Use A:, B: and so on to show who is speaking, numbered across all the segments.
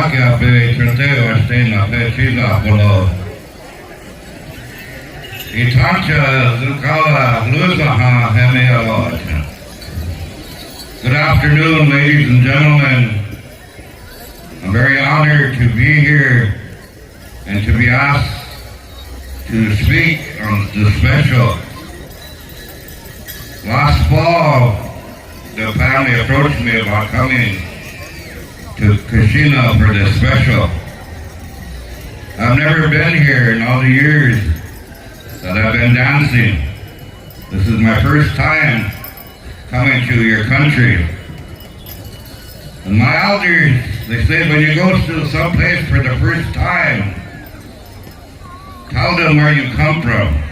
A: Gracias, Troteo, Estela, Chica, Polo. Itancha, Zucala, Luzaha, Hemialot. Good afternoon, ladies and gentlemen. I'm very honored to be here and to be asked to speak on the special. Last fall, the family approached me about coming to Kashina for this special. I've never been here in all the years that I've been dancing. This is my first time coming to your country. And my elders, they say when you go to some place for the first time, tell them where you come from,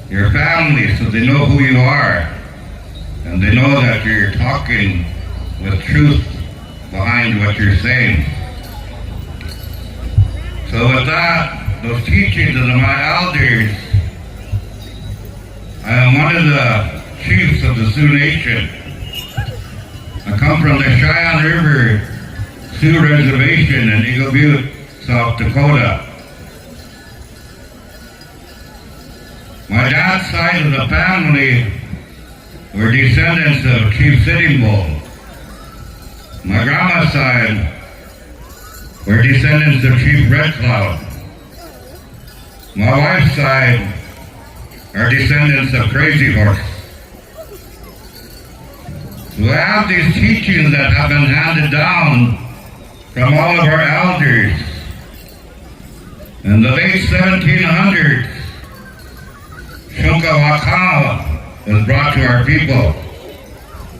A: your family, so they know who you are, and they know that you're talking with truth behind what you're saying. So with that, those teachings of my elders, I am one of the chiefs of the Sioux Nation. I come from the Cheyenne River Sioux Reservation in Eagle Butte, South Dakota. My dad's side of the family were descendants of Chief Sitting Bull. My grandma's side were descendants of Chief Red Cloud. My wife's side are descendants of Crazy Horse. So I have these teachings that have been handed down from all of our elders. In the late 1700s, Shunkawakawa was brought to our people,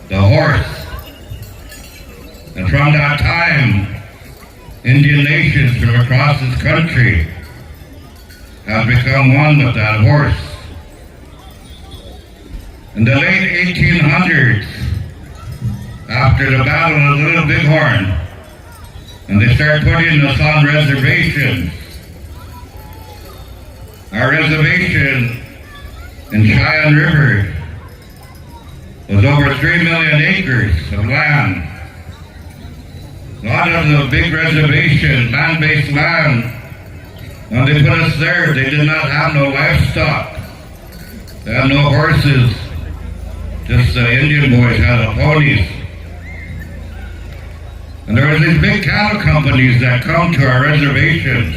A: the horse. And from that time, Indian nations from across this country have become one with that horse. In the late 1800s, after the Battle of Little Bighorn, and they started putting us on reservations. Our reservation in Cheyenne River was over 3 million acres of land. A lot of the big reservation, land-based land, when they put us there, they did not have no livestock. They had no horses. Just the Indian boys had the ponies. And there were these big cattle companies that come to our reservations.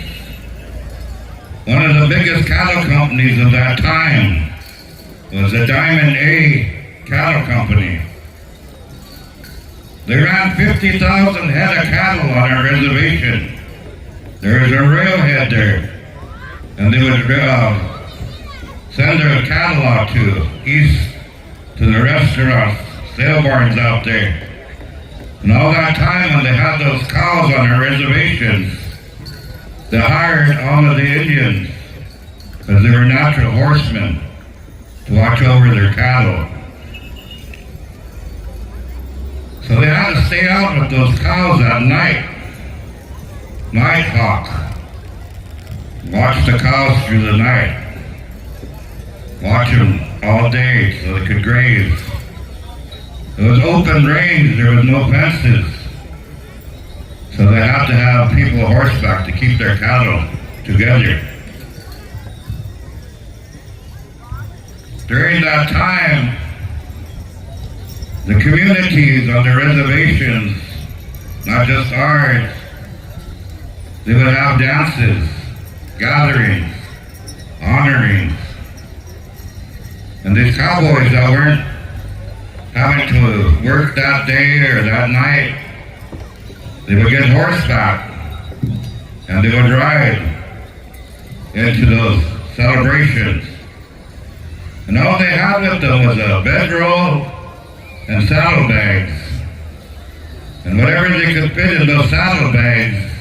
A: One of the biggest cattle companies of that time was the Diamond A Cattle Company. They ran 50,000 head of cattle on our reservation. There was a railhead there, and they would send their cattle out east to the restaurants, sale barns out there. And all that time when they had those cows on our reservations, they hired all of the Indians, because they were natural horsemen, to watch over their cattle. So they had to stay out with those cows at night hawk, watch the cows through the night, watch them all day so they could graze. It was open range, there was no fences. So they had to have people horseback to keep their cattle together. During that time, the communities on the reservations, not just ours, they would have dances, gatherings, honorings. And these cowboys that weren't having to work that day or that night, they would get horseback and they would ride into those celebrations. And all they had with them was a bedroll and saddlebags. And whatever they could fit in those saddlebags,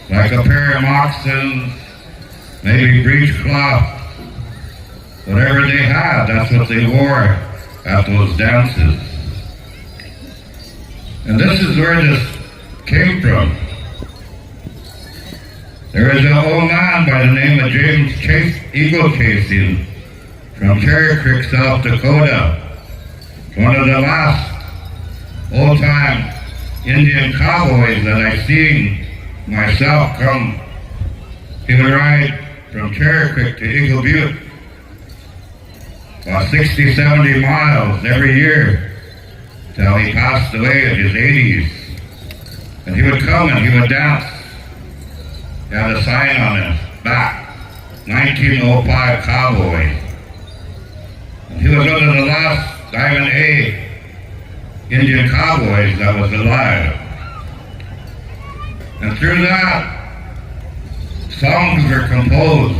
A: like a pair of moccasins, maybe breechcloth, whatever they had, that's what they wore at those dances. And this is where this came from. There is an old man by the name of James Eagle Chasing from Cherry Creek, South Dakota. One of the last old-time Indian cowboys that I seen myself come. He would ride from Cherry Creek to Eagle Butte, about 60, 70 miles every year till he passed away in his 80s. And he would come and he would dance. He had a sign on his back, 1905 Cowboy. And he was one of the last Diamond A Indian cowboys that was alive. And through that, songs were composed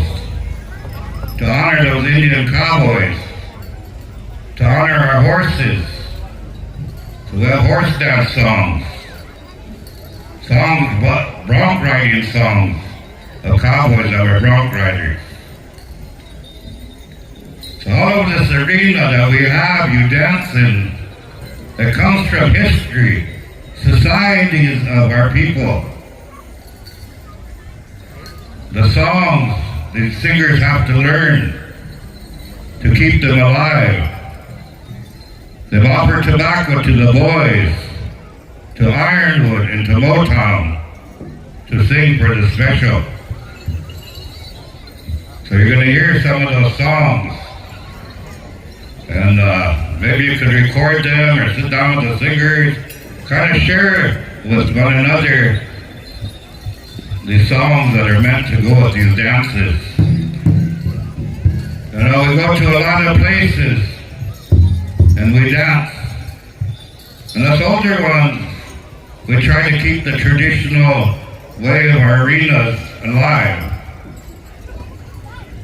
A: to honor those Indian cowboys, to honor our horses. So we have horse dance songs, bronc riding songs of cowboys that were bronc riders. So all of this arena that we have, you dance in, it comes from history, societies of our people. The songs the singers have to learn to keep them alive. They've offered tobacco to the boys, to Ironwood and to Motown to sing for the special. So you're going to hear some of those songs. And maybe you could record them or sit down with the singers, kind of share with one another these songs that are meant to go with these dances. You know, we go to a lot of places and we dance. And us older ones, we try to keep the traditional way of our arenas alive.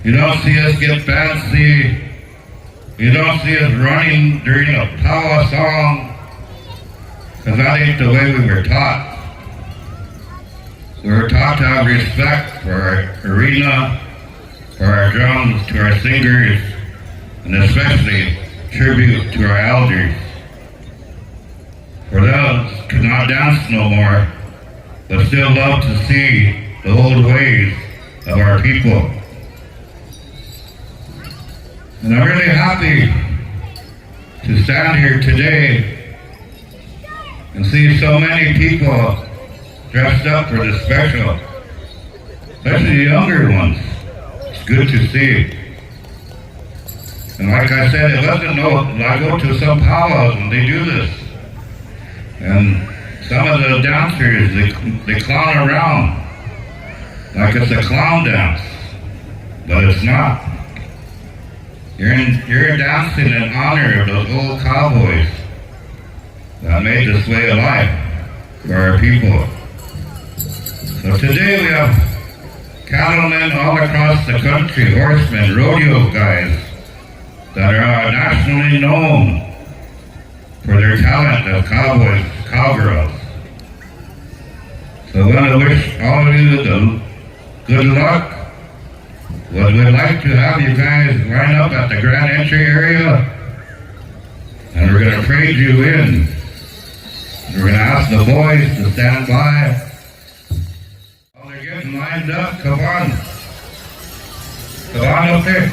A: You don't see us get fancy. You don't see us running during a power song, because that ain't the way we were taught. We were taught to have respect for our arena, for our drums, to our singers, and especially tribute to our elders. For those could not dance no more, but still love to see the old ways of our people. And I'm really happy to stand here today and see so many people dressed up for the special, especially the younger ones. It's good to see. And like I said, it wasn't I go to some powwows and they do this. And some of the dancers, they clown around like it's a clown dance, but it's not. You're dancing in honor of those old cowboys that made this way of life for our people. So today we have cattlemen all across the country, horsemen, rodeo guys that are nationally known for their talent as cowboys, cowgirls. So I want to wish all of you the good luck. Well, we'd like to have you guys line up at the grand entry area, and we're going to parade you in. We're going to ask the boys to stand by. While they're getting lined up, come on. Come on up there.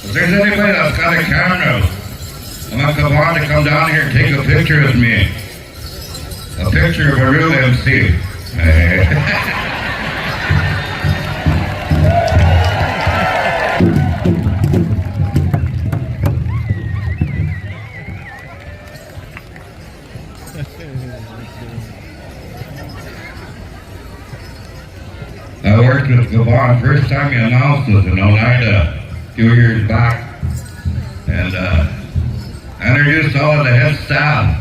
A: If there's anybody that's got a camera, I want Kavan to come down here and take a picture with me. A picture of a real MC. I worked with Gavon first time he announced this in Oneida a few years back, and I introduced all of the head staff,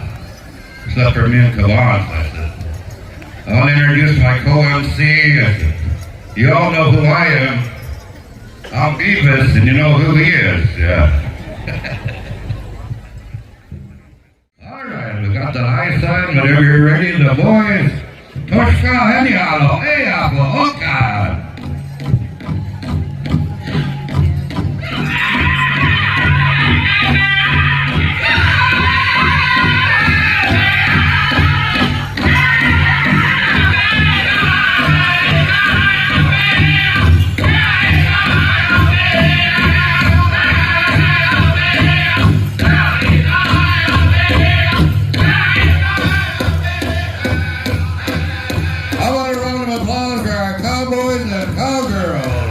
A: except for me and Gavon. I said, I want to introduce my co-MC. I said, you all know who I am. I'm Beavis, and you know who he is. Yeah. All right, we got the high side. Whenever you're ready, the boys. Toshka Henialo, Eyapo, Oka. cowboys and cowgirls.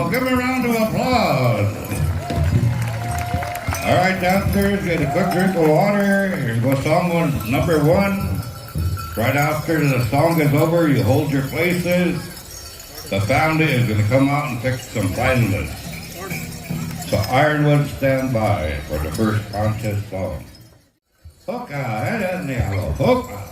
A: Give a round of applause. All right, dancers, get a quick drink of water. Here's what song number 1. Right after the song is over, you hold your places. The family is going to come out and pick some finalists. So Ironwood, stand by for the first contest song. Hoka, head in the yellow. Hoka.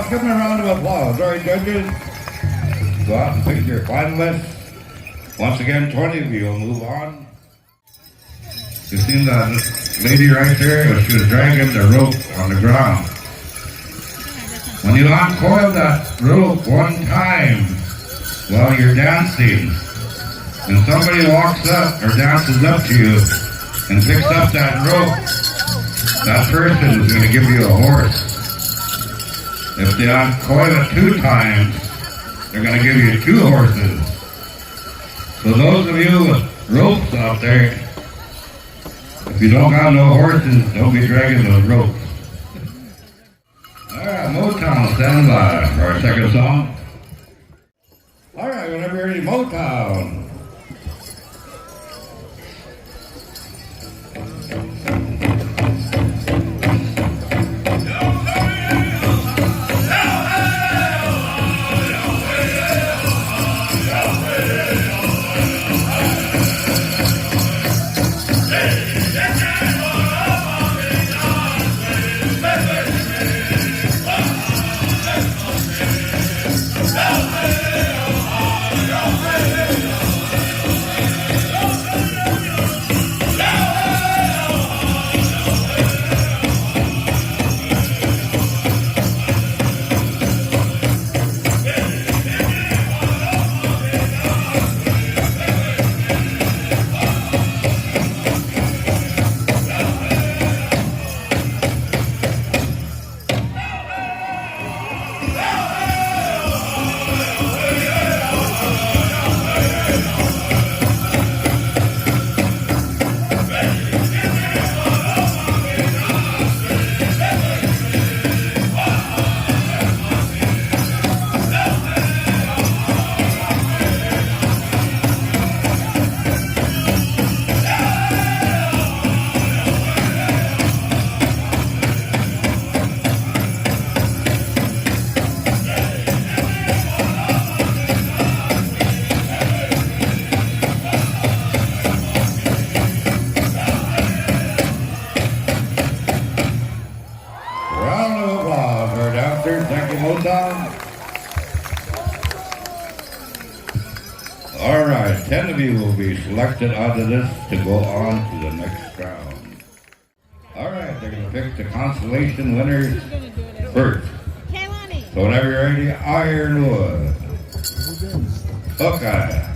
A: let's give them a round of applause. All right, judges, go out and pick your finalists. Once again, 20 of you will move on. You seen that lady right there? She was dragging the rope on the ground. When you uncoil that rope one time while you're dancing, and somebody walks up or dances up to you and picks up that rope, that person is going to give you a horse. If they uncoil it 2 times, they're going to give you 2 horses. So those of you with ropes out there, if you don't got no horses, don't be dragging those ropes. All right, Motown, stand by for our second song. All right, whenever you're ready, Motown. All right, 10 of you will be selected out of this to go on to the next round. All right, they're going to pick the constellation winners first. So whenever you're ready, Ironwood, Hawkeye,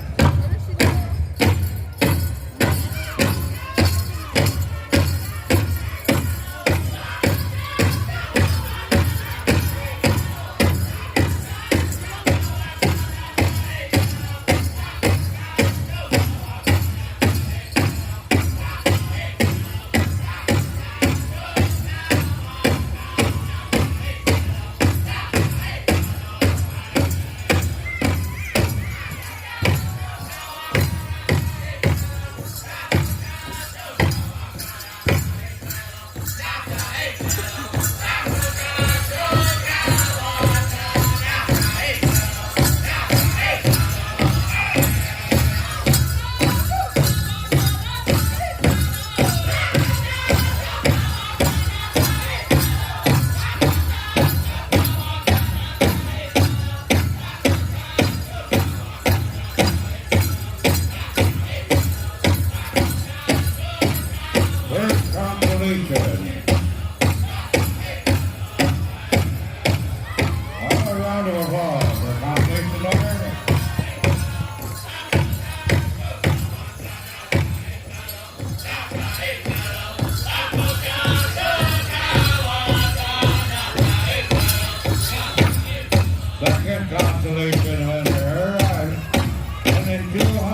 A: $200.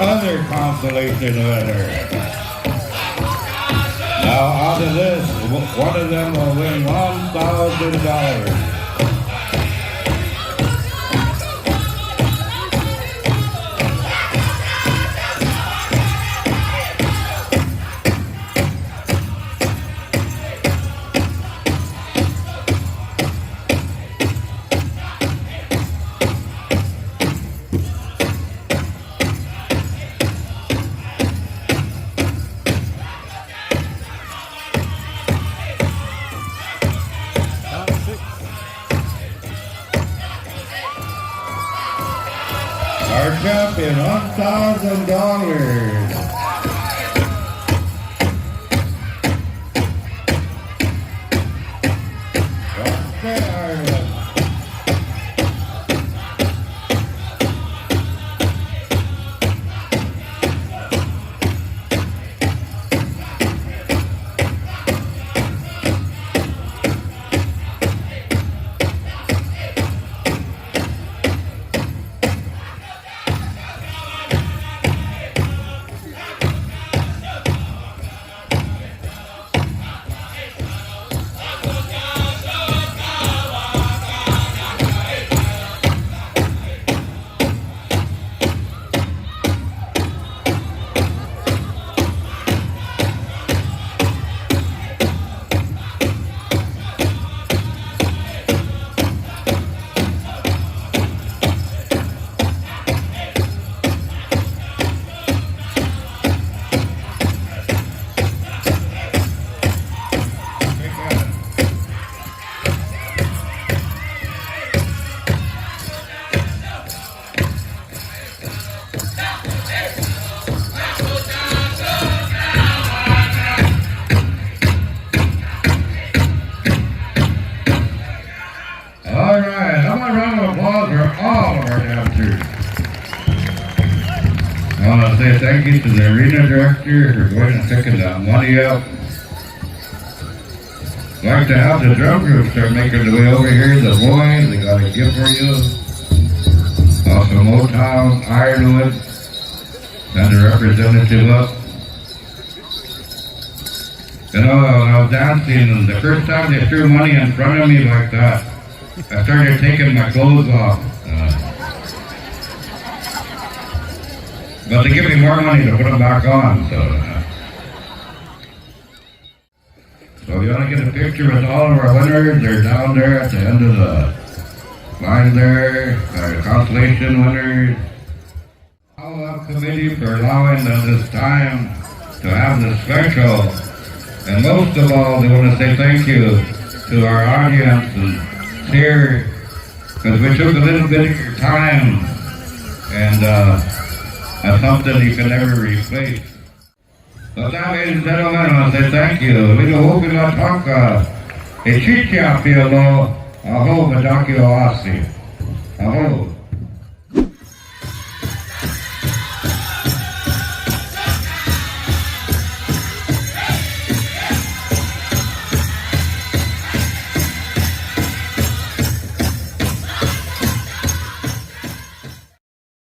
A: other consolation winner. Now out of this, one of them will win $1,000. Our champion, $1,000. All right, how about a round of applause for all of our dancers? I want to say thank you to the arena director for going and picking that money up. I'd like to have the drum group start making their way over here. The boys, they got a gift for you. Also Motown, Ironwood, and the representative up. You know, when I was dancing, the first time they threw money in front of me like that, I started taking my clothes off. But they give me more money to put them back on. So if you want to get a picture with all of our winners, they're down there at the end of the line there. Our consolation winners. All that committee for allowing us this time to have this special. And most of all, they want to say thank you to our audience and here, because we took a little bit of your time, and that's something you can never replace. So now, ladies and gentlemen, I want to say thank you. We go hope you not talk e chichi a pielo, a ho, madaki o asi. A ho.